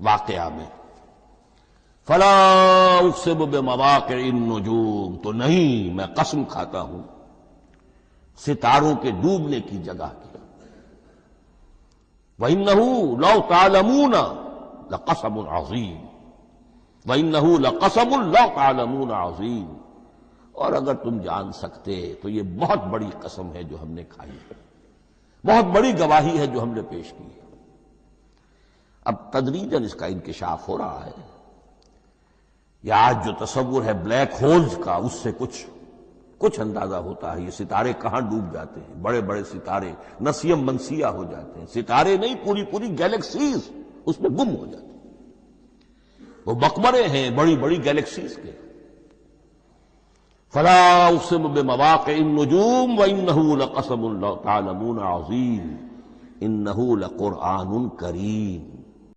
واقعہ میں، فلا اقسم بمواقع النجوم، تو نہیں میں قسم کھاتا ہوں ستاروں کے ڈوبنے کی جگہ کی۔ وَإِنَّهُ لَوْ تَعْلَمُونَ لَقَسَمٌ عَظِيمٌ، وَإِنَّهُ لَقَسَمٌ لَوْ تَعْلَمُونَ عَظِيمٌ، اور اگر تم جان سکتے تو یہ بہت بڑی قسم ہے جو ہم نے کھائی ہے، بہت بڑی گواہی ہے جو ہم نے پیش کی ہے۔ اب تدریجاً اس کا انکشاف ہو رہا ہے۔ یہ آج جو تصور ہے بلیک ہولز کا، اس سے کچھ اندازہ ہوتا ہے یہ ستارے کہاں ڈوب جاتے ہیں، بڑے بڑے ستارے نسیم منسیہ ہو جاتے ہیں، ستارے نہیں پوری گیلیکسیز اس میں گم ہو جاتے ہیں، وہ مقبرے ہیں بڑی بڑی گیلیکسیز کے۔ فلا اقسم بمواقع النجوم وانه لقسم لو تعلمون عظیم انه لقرآن کریم۔